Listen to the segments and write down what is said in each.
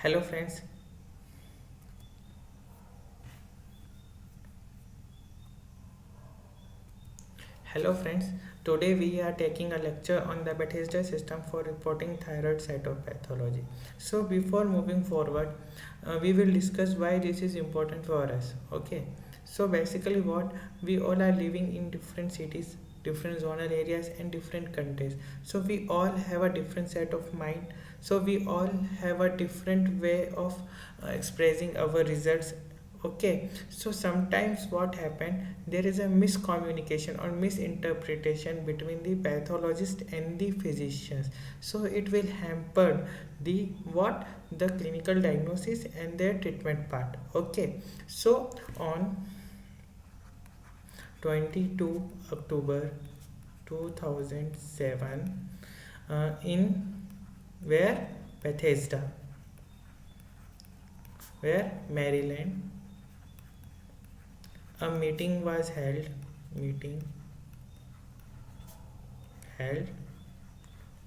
Hello friends. Hello friends. Today we are taking a lecture on the Bethesda system for reporting thyroid cytopathology. So before moving forward, we will discuss why this is important for us. Okay. So basically what we all are living in different cities, different zonal areas and different countries. So we all have a different set of mind. So we all have a different way of expressing our results. Okay, so sometimes what happened, there is a miscommunication or misinterpretation between the pathologist and the physicians. So it will hamper the what the clinical diagnosis and their treatment part. Okay, so on 22 October 2007, in where Bethesda, where Maryland, a meeting was meeting held.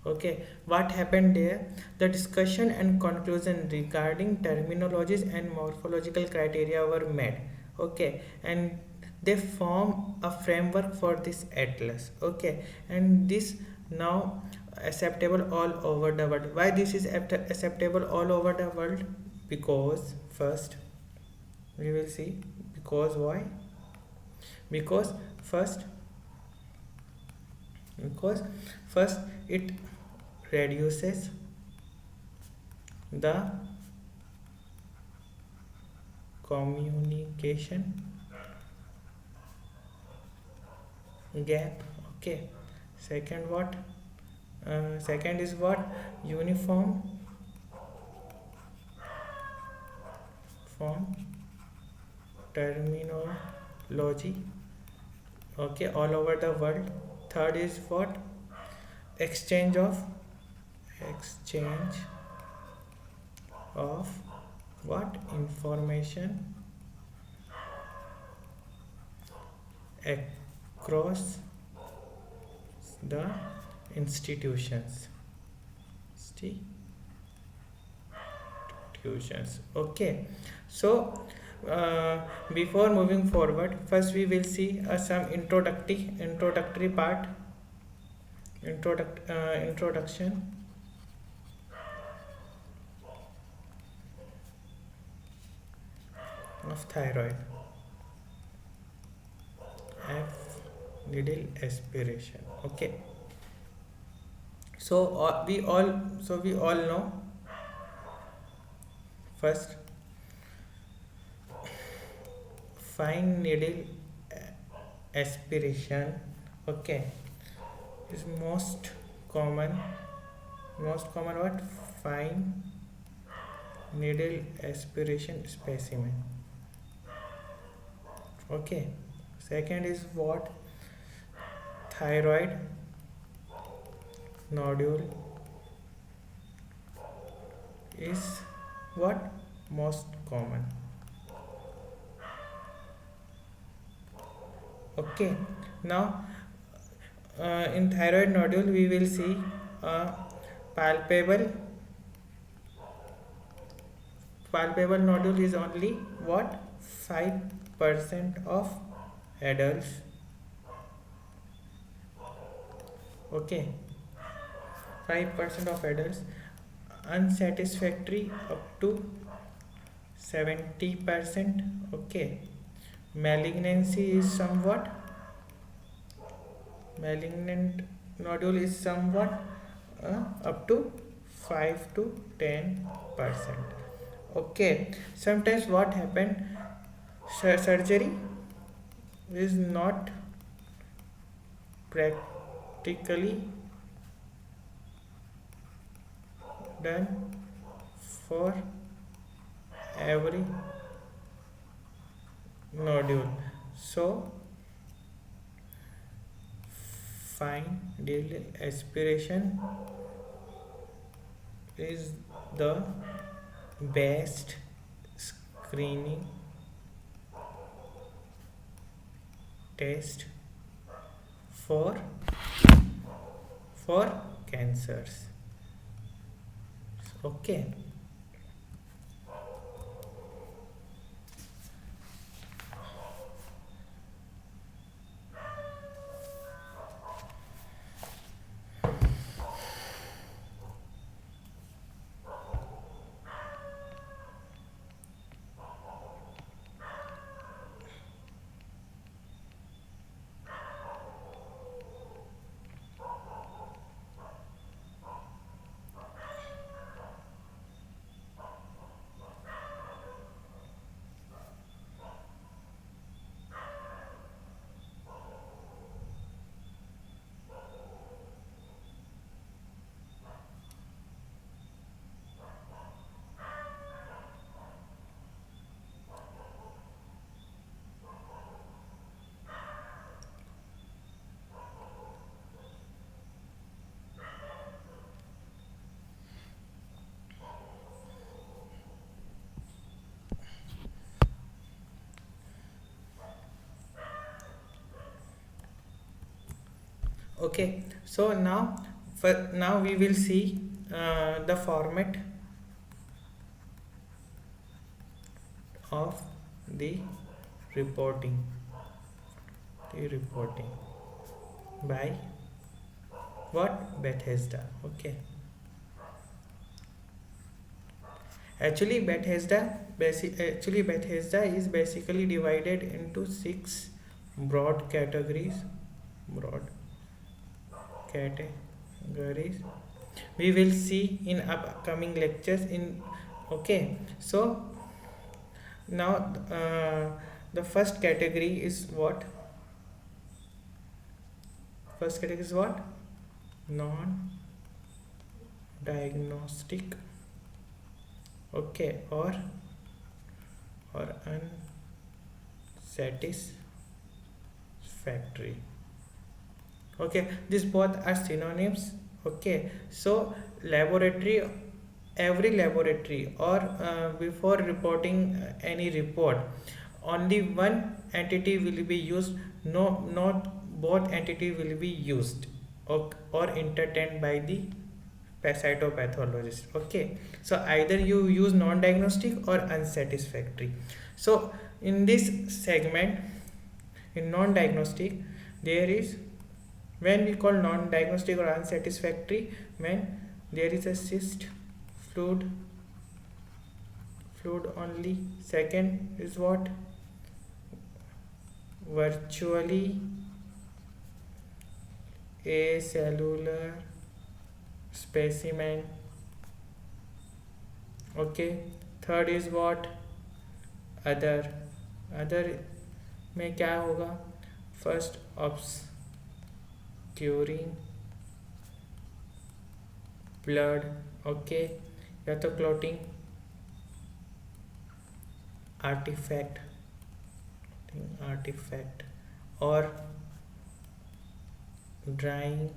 Okay, what happened there? The discussion and conclusion regarding terminologies and morphological criteria were made. Okay, and they form a framework for this atlas. Okay, and this now acceptable all over the world. Why this is acceptable all over the world? Because first we will see, because why? Because first because first it reduces the communication gap. Okay, second what? Second is what? Uniform form terminology. Okay, all over the world. Third is what? exchange of exchange of what? Information across the institutions. Institutions. Okay, so uh, before moving forward, first we will see some introductory part, introduction of thyroid. F needle aspiration. Okay, so we all know first fine needle aspiration. Okay, is most common what? Fine needle aspiration specimen. Okay, second is what? Thyroid nodule is what? Most common. Okay, now in thyroid nodule we will see a palpable palpable nodule is only what? 5% of adults. Okay, 5% of adults. Unsatisfactory up to 70%. Okay, malignancy is somewhat malignant nodule is somewhat up to 5 to 10%. Okay, sometimes what happened, surgery is not practically done for every nodule. So fine needle aspiration is the best screening test for for cancers. Okay, Okay, so now we will see the format of the reporting reporting by what? Bethesda. Okay, actually Bethesda is basically divided into six broad categories. Broad categories we will see in upcoming lectures in. Okay, so now the first category is what? First category is what? Non diagnostic. Okay, or unsatisfactory. Okay, these both are synonyms. Okay, so laboratory, every laboratory or before reporting any report, only one entity will be used. No, not both entity will be used or entertained by the cytopathologist. Okay, so either you use non-diagnostic or unsatisfactory. So in this segment, in non-diagnostic, there is, when we call non-diagnostic or unsatisfactory, when there is a cyst, fluid only. Second is what? Virtually acellular specimen. Okay, third is what? Other में क्या होगा? First obscuring blood. Okay, या तो clotting artifact और drawing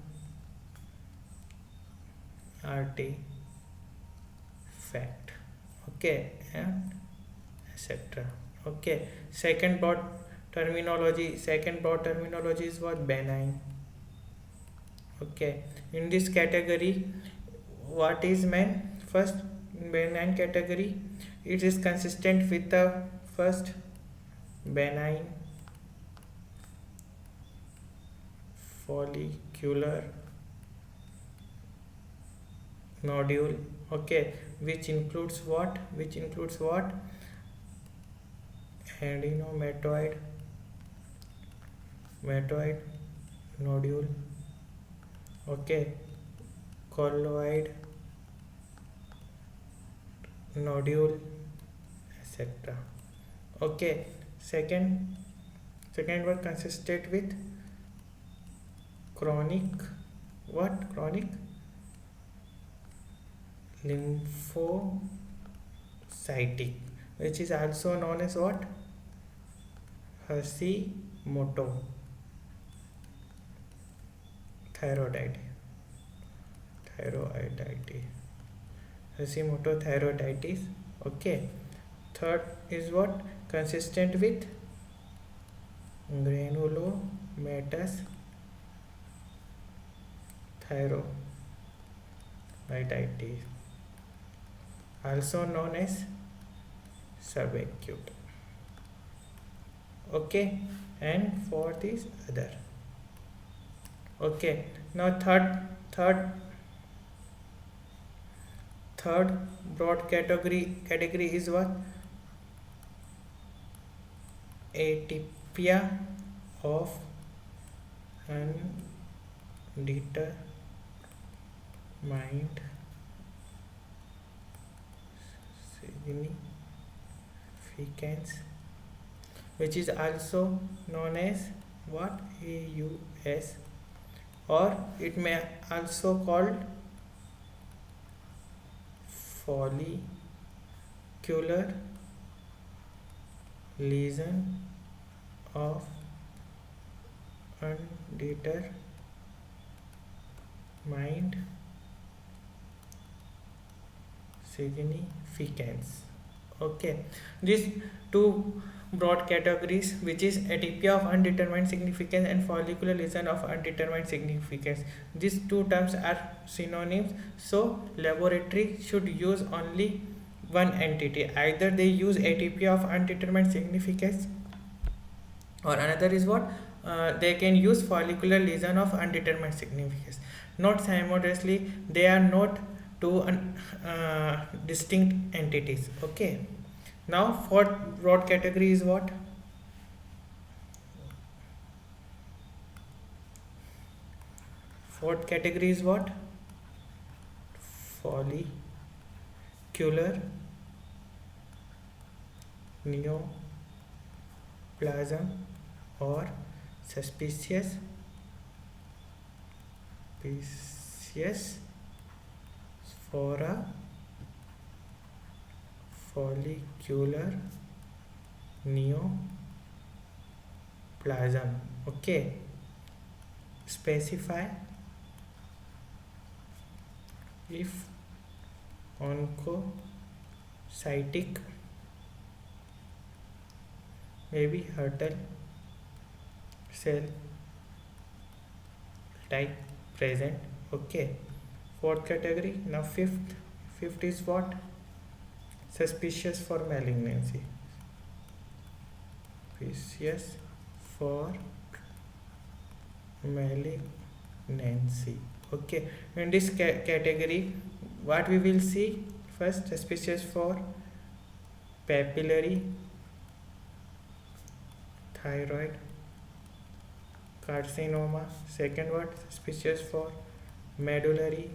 artifact. Okay, and etc. Okay, second broad terminology is what? Benign. Okay, in this category, what is man? First, in benign category, it is consistent with the first, benign follicular nodule. Okay, which includes what? Adenomatoid nodule. Okay, colloid nodule, etc. Okay, second one consisted with chronic lymphocytic, which is also known as what? Hashimoto thyroiditis. Okay, third is what? Consistent with granulomatous thyroiditis, also known as subacute. Okay, and fourth is other. Okay, now third broad category is what? Atypia of undetermined significance, which is also known as what? AUS, or it may also called follicular lesion of undetermined significance. Okay, these two broad categories, which is atypia of undetermined significance and follicular lesion of undetermined significance. These two terms are synonyms, so laboratory should use only one entity. Either they use atypia of undetermined significance, or another is what, they can use follicular lesion of undetermined significance. Not simultaneously, they are not two distinct entities. Okay, now fourth broad category is what? Fourth category is what? Follicular neoplasm or suspicious species for a follicular neoplasm. Okay, specify if oncocytic, maybe Hurtle cell type present. Okay, fourth category. Now fifth is what? Suspicious for malignancy. Suspicious for malignancy. Okay, in this category, what we will see? First, suspicious for papillary thyroid carcinoma. Second, what? Suspicious for medullary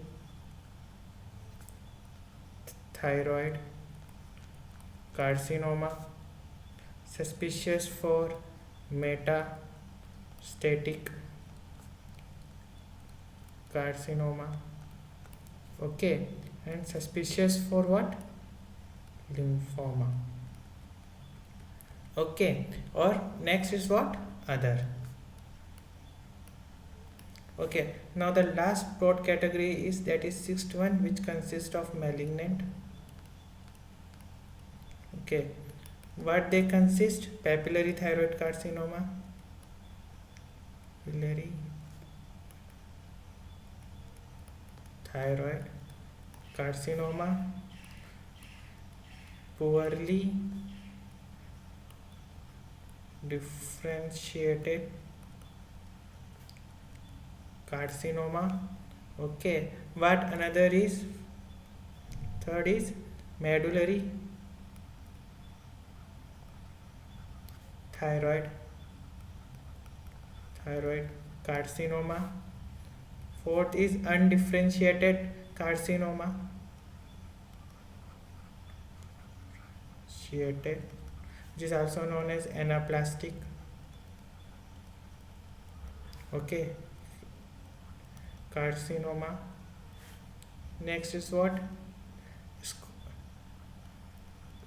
thyroid carcinoma. Suspicious for metastatic carcinoma. Okay, and suspicious for what? Lymphoma. Okay, or next is what? Other. Okay, now the last broad category is, that is sixth one, which consists of malignant. Okay, what they consist? Papillary thyroid carcinoma, papillary thyroid carcinoma, poorly differentiated carcinoma. Okay, what another is? Third is medullary thyroid carcinoma. Fourth is undifferentiated carcinoma, which is also known as anaplastic. Okay, carcinoma. Next is what?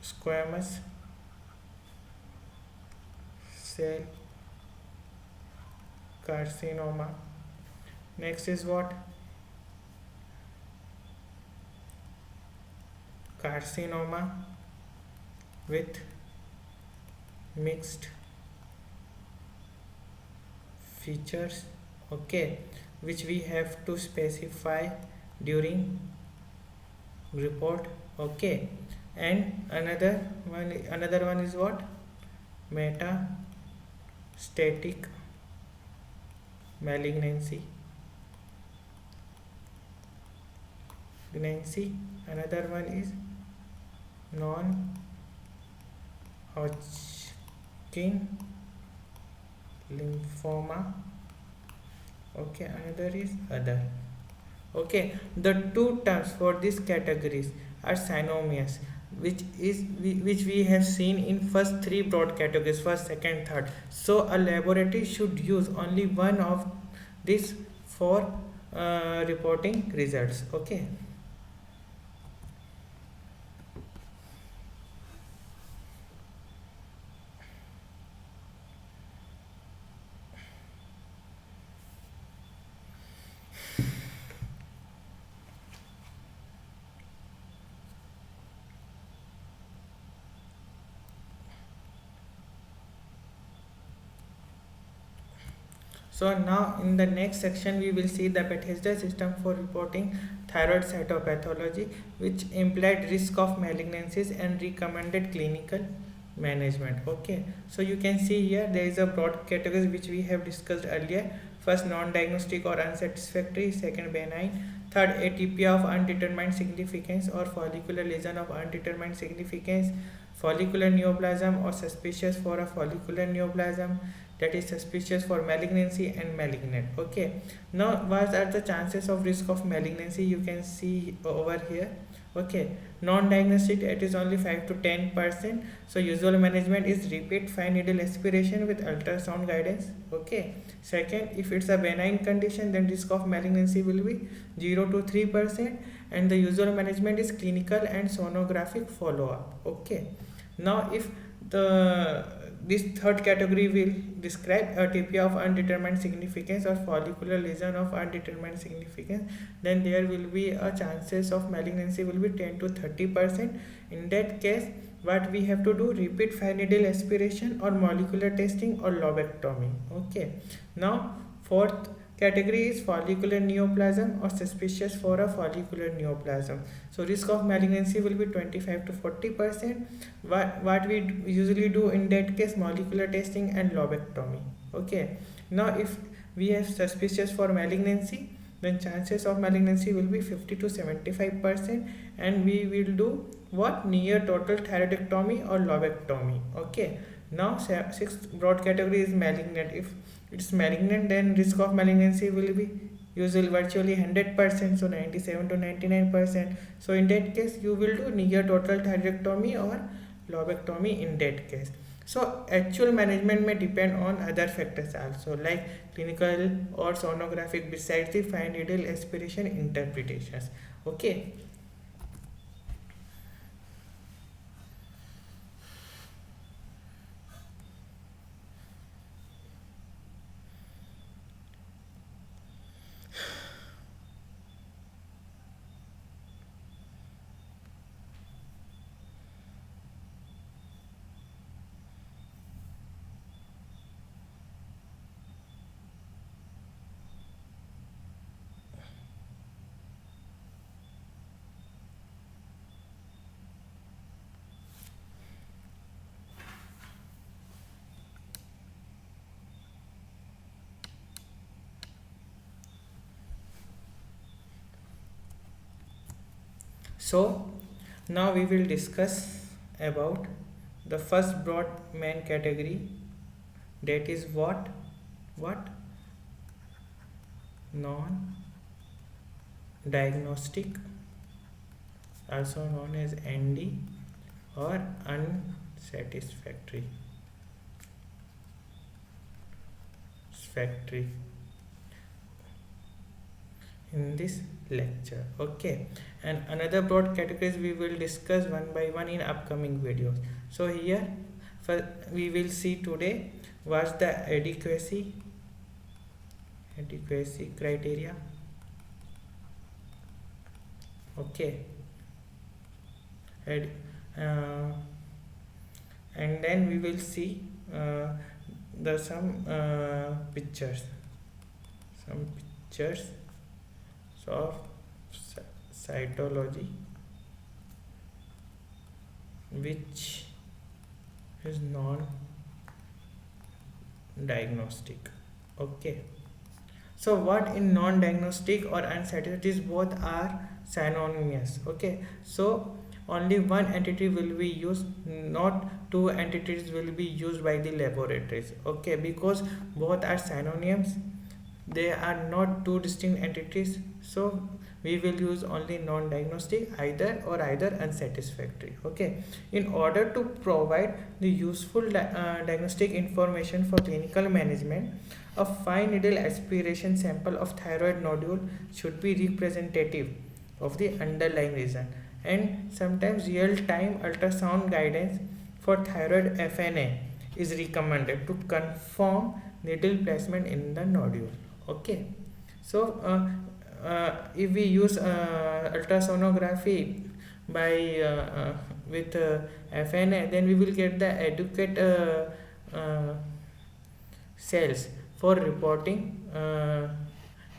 Squamous cell carcinoma. Next is what? Carcinoma with mixed features. Okay, which we have to specify during report. Okay, and another one is what? Metastatic malignancy. Another one is non-Hodgkin lymphoma. Okay, another is other. Okay, the two terms for these categories are synonymous, which we have seen in first three broad categories, first, second, third. So a laboratory should use only one of these for reporting results. Okay. So now in the next section we will see the Bethesda system for reporting thyroid cytopathology, which implied risk of malignancies and recommended clinical management. Okay, so you can see here there is a broad categories which we have discussed earlier. First, non-diagnostic or unsatisfactory. Second, benign. Third, atypia of undetermined significance or follicular lesion of undetermined significance, follicular neoplasm or suspicious for a follicular neoplasm, that is suspicious for malignancy and malignant. Okay, now what are the chances of risk of malignancy? You can see over here. Okay, non-diagnostic, it is only 5 to 10%. So usual management is repeat fine needle aspiration with ultrasound guidance. Okay, second, if it's a benign condition, then risk of malignancy will be 0 to 3%, and the usual management is clinical and sonographic follow-up. Okay, now if the this third category will describe atypia of undetermined significance or follicular lesion of undetermined significance, then there will be a chances of malignancy will be 10 to 30%. In that case, what we have to do, repeat fine needle aspiration or molecular testing or lobectomy. Okay, now fourth category is follicular neoplasm or suspicious for a follicular neoplasm. So risk of malignancy will be 25 to 40%. What we usually do in that case, molecular testing and lobectomy. Okay, now if we have suspicious for malignancy, then chances of malignancy will be 50 to 75%, and we will do what, near total thyroidectomy or lobectomy. Okay, now sixth broad category is malignant. If it's malignant, then risk of malignancy will be usually virtually 100%, so 97 to 99%. So in that case you will do near total thyroidectomy or lobectomy in that case. So actual management may depend on other factors also, like clinical or sonographic, besides the fine needle aspiration interpretations. Okay. So now we will discuss about the first broad main category, that is what non diagnostic, also known as ND, or unsatisfactory factory in this lecture. Okay, and another broad categories we will discuss one by one in upcoming videos. So here first we will see today what's the adequacy criteria. Okay, and, uh, and then we will see the pictures, some pictures of cytology which is non-diagnostic. Okay, so what in non-diagnostic or unsatisfactory, both are synonymous. Okay, so only one entity will be used, not two entities will be used by the laboratories. Okay, because both are synonyms, they are not two distinct entities, so we will use only non-diagnostic, either unsatisfactory. Okay, in order to provide the useful diagnostic information for clinical management, a fine needle aspiration sample of thyroid nodule should be representative of the underlying reason, and sometimes real-time ultrasound guidance for thyroid FNA is recommended to confirm needle placement in the nodule. Okay, so if we use ultrasonography by with FNA, then we will get the adequate cells for reporting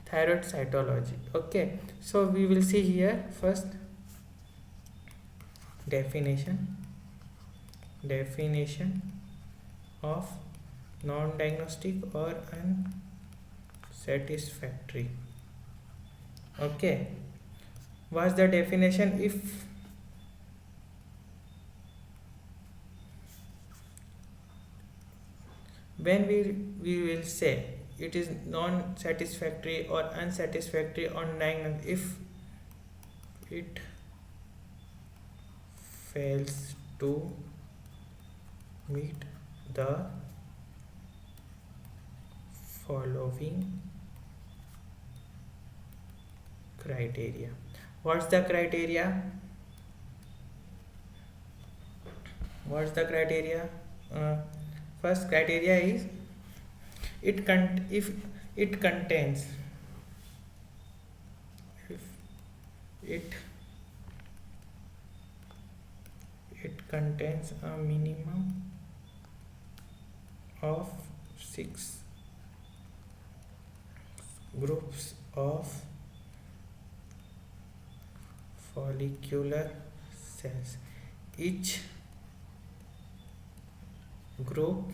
thyroid cytology. Okay, so we will see here first definition of non-diagnostic or unsatisfactory. Okay, what's the definition? If when we will say it is non-satisfactory or unsatisfactory on diagnosis if it fails to meet the following criteria. What's the criteria? uh, First criteria is if it contains if it contains a minimum of 6 groups of follicular cells. Each group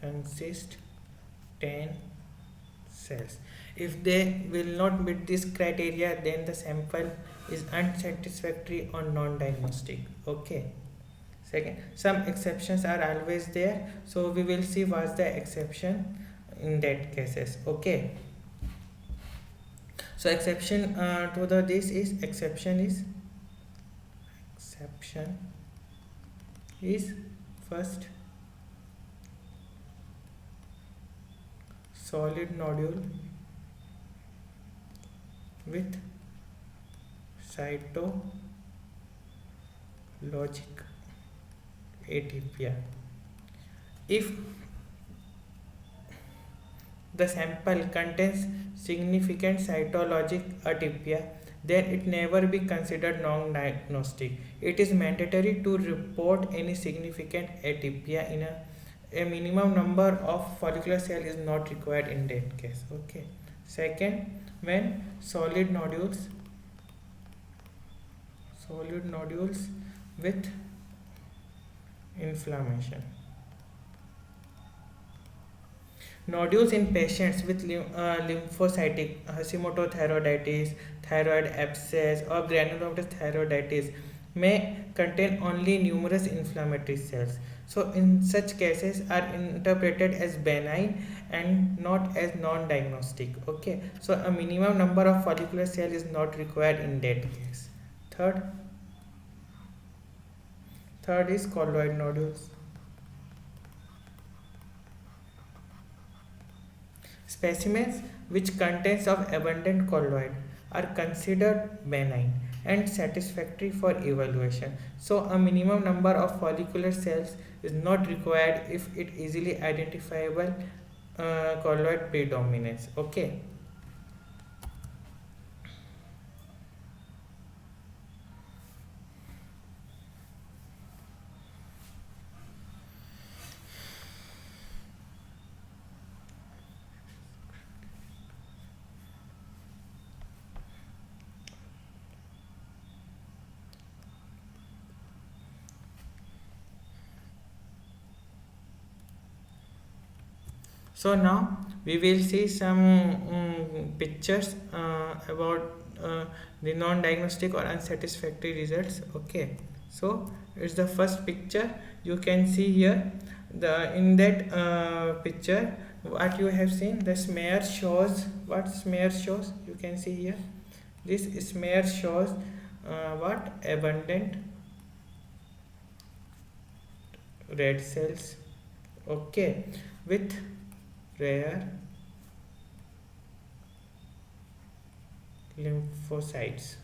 consists 10 cells. If they will not meet this criteria, then the sample is unsatisfactory or non-diagnostic. Okay. Second, some exceptions are always there, so we will see what's the exception in that cases. Okay. So exception to the this is exception is first solid nodule with cytologic atypia. If the sample contains significant cytologic atypia, then it never be considered non-diagnostic. It is mandatory to report any significant atypia in a minimum number of follicular cell is not required in that case. Okay. Second, when solid nodules with inflammation. Nodules in patients with lymphocytic hashimoto-thyroiditis, thyroid abscess, or granulomatous thyroiditis may contain only numerous inflammatory cells. So, in such cases, are interpreted as benign and not as non-diagnostic. Okay. So, a minimum number of follicular cells is not required in that case. Third is colloid nodules. Specimens which contains of abundant colloid are considered benign and satisfactory for evaluation. So a minimum number of follicular cells is not required if it easily identifiable colloid predominance. Okay. So now we will see some pictures about the non-diagnostic or unsatisfactory results. Okay, so it's the first picture. You can see here in that picture what you have seen. The smear shows what smear shows. You can see here. This smear shows what abundant red cells. Okay, with rare lymphocytes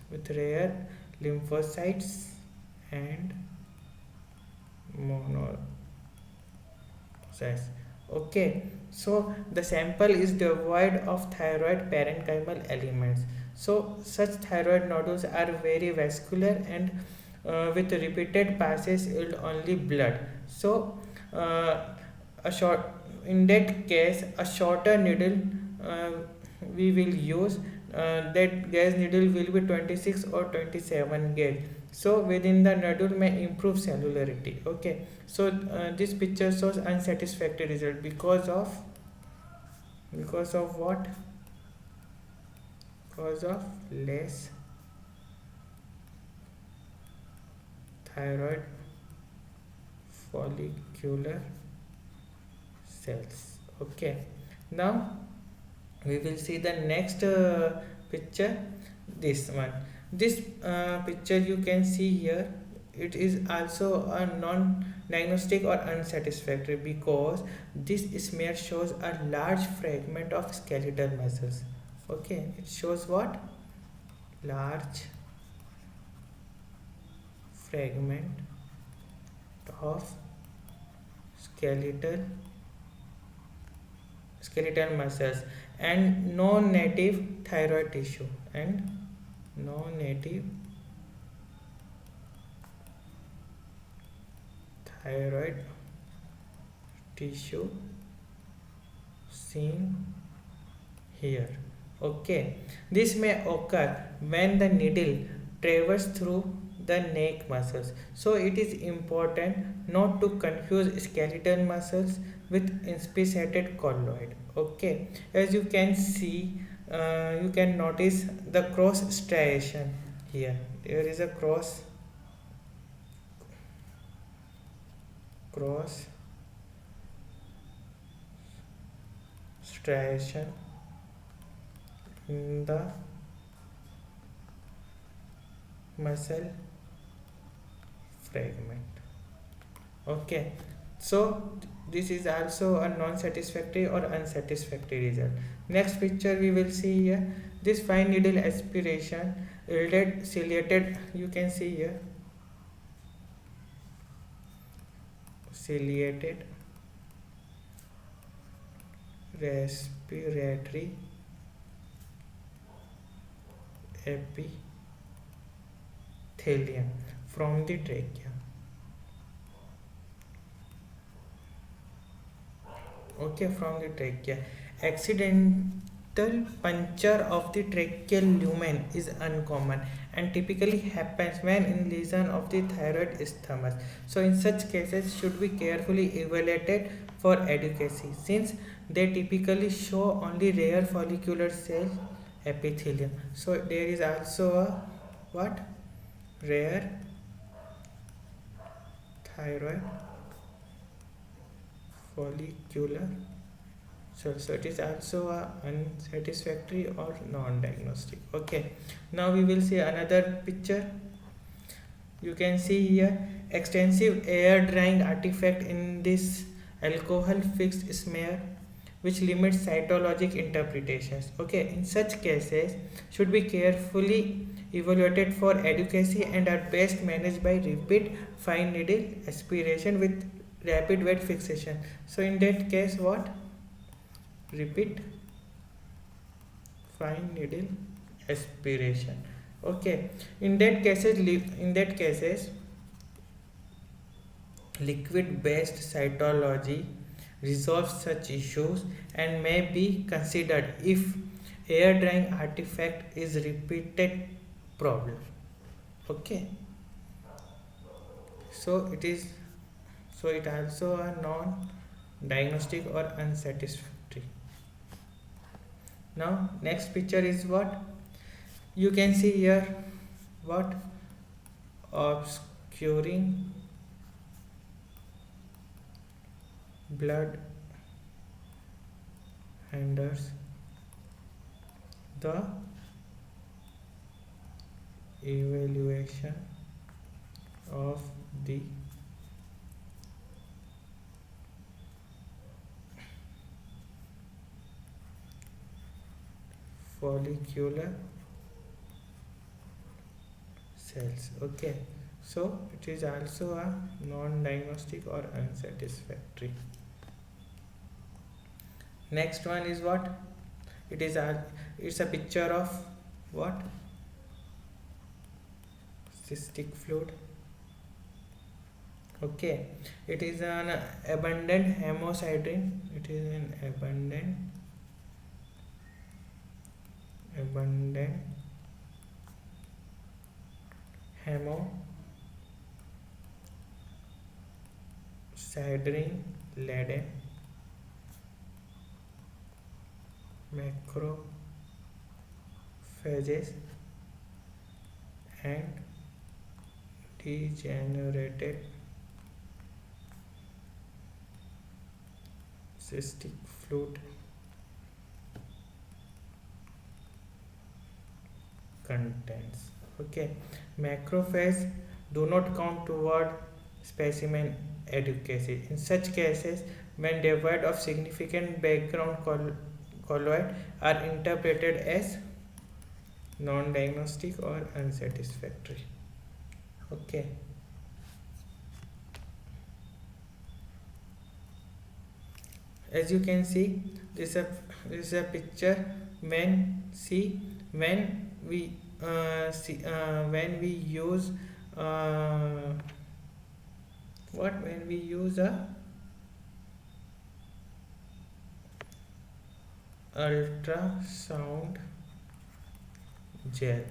and monocytes. Okay, so the sample is devoid of thyroid parenchymal elements. So such thyroid nodules are very vascular and with repeated passes yield only blood. So a short in that case a shorter needle uh, we will use. That gauge needle will be 26 or 27 gauge, so within the needle may improve cellularity. Okay, so this picture shows unsatisfactory result because of what? Because of less thyroid follicular cells. Okay, now we will see the next picture. This one, this picture you can see here, it is also a non-diagnostic or unsatisfactory because this smear shows a large fragment of skeletal muscles. Okay, it shows what? Large fragment of skeletal muscles and no native thyroid tissue, and no native thyroid tissue seen here. Okay, this may occur when the needle travels through the neck muscles, so it is important not to confuse skeletal muscles with inspissated colloid. Okay, as you can see, you can notice the cross striation here. There is a cross striation in the muscle fragment. Okay, so this is also a non-satisfactory or unsatisfactory result. Next picture we will see here, this fine needle aspiration yielded ciliated, you can see here, ciliated respiratory epithelium from the trachea. Okay, from the trachea. Accidental puncture of the tracheal lumen is uncommon and typically happens when in lesion of the thyroid isthmus. So in such cases should be carefully evaluated for adequacy since they typically show only rare follicular cell epithelium. So there is also a what? Rare thyroid follicular cell. So it is also a unsatisfactory or non-diagnostic. Okay, now we will see another picture. You can see here extensive air drying artifact in this alcohol fixed smear which limits cytologic interpretations. Okay, in such cases should be carefully evaluated for adequacy and are best managed by repeat fine needle aspiration with rapid wet fixation. So in that case what? Repeat fine needle aspiration. Okay, in that cases liquid based cytology resolves such issues and may be considered if air drying artifact is repeated problem. Okay, so it also a non diagnostic or unsatisfactory. Now next picture is what? You can see here what? Obscuring blood hinders the evaluation of the follicular cells. Okay, so it is also a non-diagnostic or unsatisfactory. Next one is what? It's a picture of what? Cystic fluid Okay, it is an abundant hemosiderin. It is an abundant hemosiderin laden macrophages and degenerated cystic fluid contents. Okay, macrophages do not count toward specimen adequacy. In such cases, when devoid of significant background colloid are interpreted as non-diagnostic or unsatisfactory. Okay, as you can see, this is a picture. When when we use uh, when we use a ultrasound gel.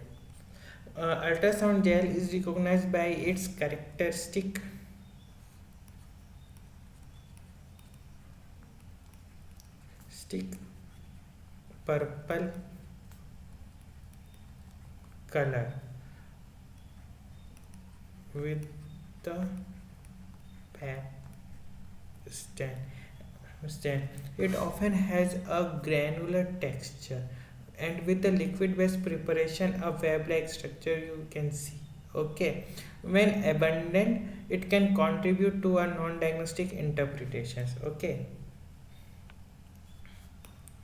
Ultrasound gel is recognized by its characteristic purple color with the stand. It often has a granular texture and with the liquid based preparation a web like structure you can see. Okay, when abundant it can contribute to a non-diagnostic interpretations. Okay,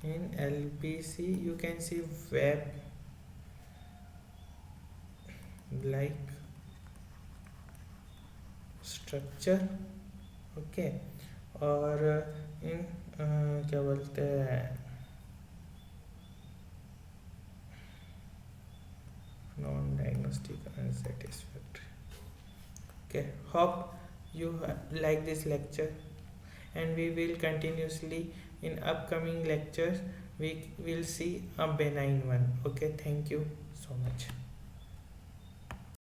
in LPC you can see web like structure. Okay, और इन क्या बोलते हैं non diagnostic unsatisfactory. Okay, hope you like this lecture, and we will continuously in upcoming lectures we will see a benign one. Okay, thank you so much.